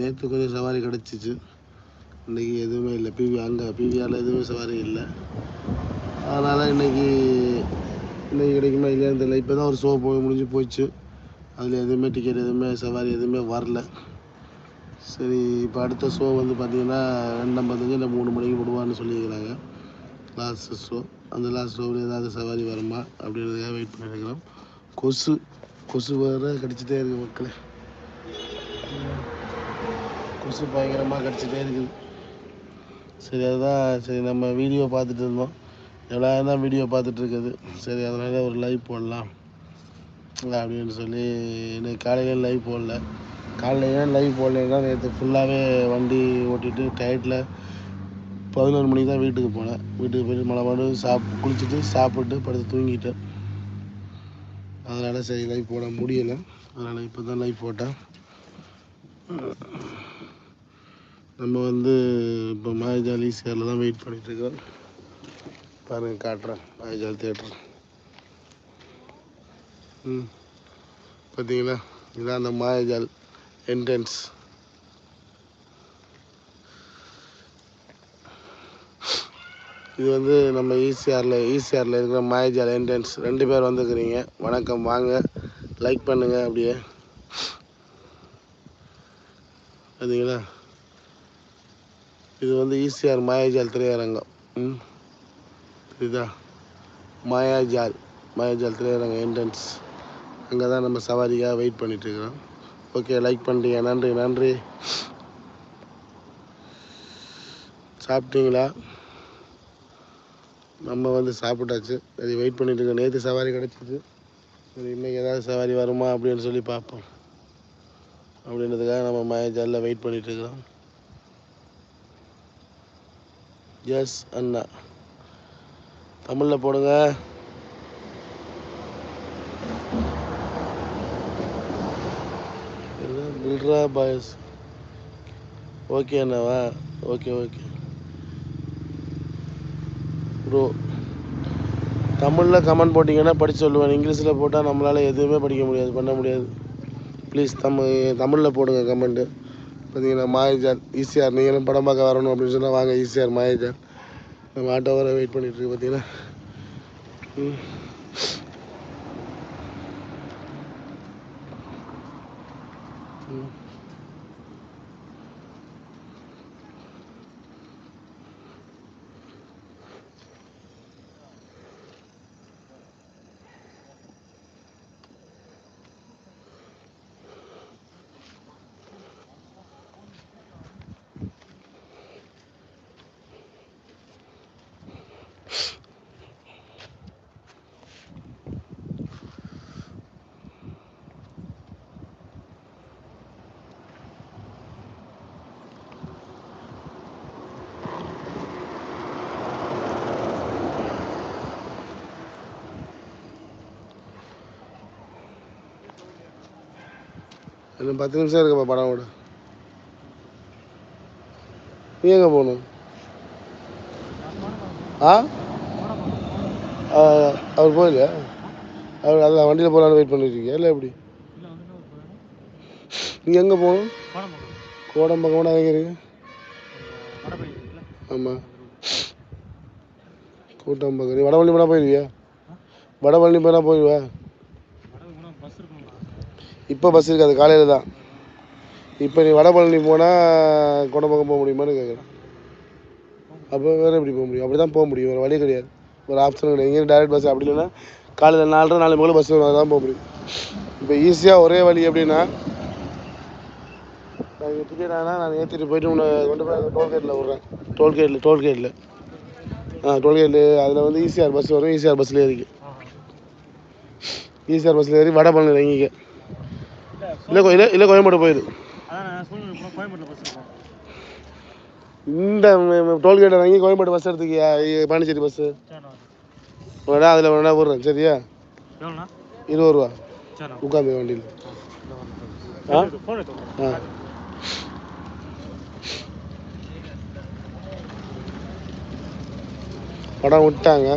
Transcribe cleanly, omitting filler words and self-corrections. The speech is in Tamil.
நேற்று கொஞ்சம் சவாரி கிடச்சிச்சு, இன்றைக்கி எதுவுமே இல்லை. அங்கே பிவிஆரில் எதுவுமே சவாரி இல்லை. அதனால் இன்றைக்கி கிடைக்குமா இல்லையான்னு தெரியல. இப்போ தான் ஒரு ஷோ முடிஞ்சு போயிடுச்சு. அதில் எதுவுமே டிக்கெட் எதுவுமே சவாரி எதுவுமே வரல. சரி, இப்போ அடுத்த ஷோ வந்து பார்த்திங்கன்னா 2:55 இல்லை 3 மணிக்கு விடுவான்னு சொல்லியிருக்கிறாங்க, லாஸ்ட் ஷோ. அந்த லாஸ்ட் ஷோவில் ஏதாவது சவாரி வருமா அப்படின்றதுக்காக வெயிட் பண்ணியிருக்கிறோம். கொசு வேறு கடிச்சிட்டே இருக்குது மக்களே. கொசு பயங்கரமாக கடிச்சிட்டே இருக்குது. சரி, அதுதான் நம்ம வீடியோ பார்த்துட்டு இருந்தோம். எவ்வளோ தான் வீடியோ பார்த்துட்டு இருக்குது. சரி, அதனால் ஒரு லைவ் போடலாம் அப்படின்னு சொல்லி இன்னைக்கு காலையில் லைவ் போடல. காலையில் லைவ் போடலைன்னா நேற்று ஃபுல்லாகவே வண்டி ஓட்டிகிட்டு டயர்டில் 11 மணிக்கு தான் வீட்டுக்கு போனேன். வீட்டுக்கு போய்ட்டு மழை குளிச்சுட்டு சாப்பிட்டு படுத்து தூங்கிட்டேன். அதனால் சரி லைவ் போட முடியலை. அதனால் இப்போ தான் லைவ் போட்டேன். நம்ம வந்து இப்போ மாயாஜால் ஈசிஆரில் தான் வெயிட் பண்ணிகிட்ருக்கோம். பாருங்கள், காட்டுறேன் மாயாஜால் தியேட்டர். பார்த்தீங்களா, இதுதான் அந்த மாயாஜால் என்ட்ரன்ஸ். இது வந்து நம்ம ஈசிஆரில் இருக்கிற மாயாஜால் என்ட்ரன்ஸ். 2 பேர் வந்துருக்குறீங்க, வணக்கம், வாங்க, லைக் பண்ணுங்கள். அப்படியே பார்த்தீங்களா, இது வந்து ஈசிஆர் மாயாஜால் திரையரங்கம். இதுதான் மாயாஜால் திரையரங்கம் என்ட்ரன்ஸ். அங்கே தான் நம்ம சவாரியாக வெயிட் பண்ணிகிட்ருக்குறோம். ஓகே, லைக் பண்ணுறீங்க, நன்றி. சாப்பிட்டீங்களா? நம்ம வந்து சாப்பிட்டாச்சு. சரி, வெயிட் பண்ணிட்டுருக்கோம். நேற்று சவாரி கிடச்சிச்சு. சரி, இன்றைக்கி ஏதாவது சவாரி வருமா அப்படின்னு சொல்லி பார்ப்போம் அப்படின்றதுக்காக நம்ம மாயாஜாலில் வெயிட் பண்ணிகிட்ருக்குறோம். எஸ் அண்ணா, தமிழில் போடுங்க. பில்ரா பாய்ஸ். ஓகே அண்ணாவா? Okay bro. தமிழில் கமெண்ட் போட்டிங்கன்னா படித்து சொல்லுவேன். இங்கிலீஷில் போட்டால் நம்மளால் எதுவுமே படிக்க முடியாது, பண்ண முடியாது. ப்ளீஸ் தமிழில் போடுங்க கமெண்ட்டு. பார்த்தீங்கன்னா மாயாஜால் ஈசிஆர், நீங்களும் படம் பார்க்க வரணும் அப்படின்னு சொன்னால் வாங்க, ஈசிஆர் மாயாஜால். நம்ம ஆட்டோ வர வெயிட் பண்ணிகிட்ருக்கு. பார்த்தீங்கன்னா இன்னும் 10 நிமிஷம் இருக்குப்பா படம் கூட. நீ எங்கே போகணும்? அவர் போயில, அவர் அதான் வண்டியில் போகலான்னு வெயிட் பண்ணிட்டுருக்கீங்க இல்லை எப்படி? நீங்கள் எங்கே போகணும்? கோடம்பக்கம் கூட எங்கே இருக்கு? ஆமாம், கூட்டம்பக்கம். நீ வடபழனி போனால் போயிடுவியா? வடபழனி போனால் போயிடுவா? இப்போ பஸ் இருக்காது, காலையில் தான். இப்போ நீ வடபழனி போனால் கோடம்பக்கம் போக முடியுமான்னு கேட்குறேன். அப்போ வேறு எப்படி போக முடியும்? அப்படி தான் போக முடியும், வேறு வழி கிடையாது, ஒரு ஆப்ஷன் கிடையாது. இங்கே டேரெக்ட் பஸ். அப்படி இல்லைன்னா காலையில் 4:30 4 மணிக்கு பஸ் வரும், தான் போக முடியும். இப்போ ஈஸியாக ஒரே வழி எப்படின்னா, நான் இங்கே டிக்கெட் ஆனால் நான் ஏற்றிட்டு போய்ட்டு உன்னை கொண்டு போய் அந்த டோல்கேட்டில் விட்றேன். டோல்கேட்டில் டோல்கேட்டு அதில் வந்து ஈசிஆர் பஸ் வரும். ஈசிஆர் பஸ்ஸில் ஏறி வடபழனியில் இறங்கிக்க. இல்லை கோயம்பேடு போயிடு. இந்த டோல்கேட்டை இறங்கி கோயம்பேடு பஸ் எடுத்துக்கியா, பாண்டிச்சேரி பஸ்ஸு அதில் வேணா விட்றேன். சரியா? 20 ரூபா உட்காந்து வண்டியில். படம் விட்டாங்க.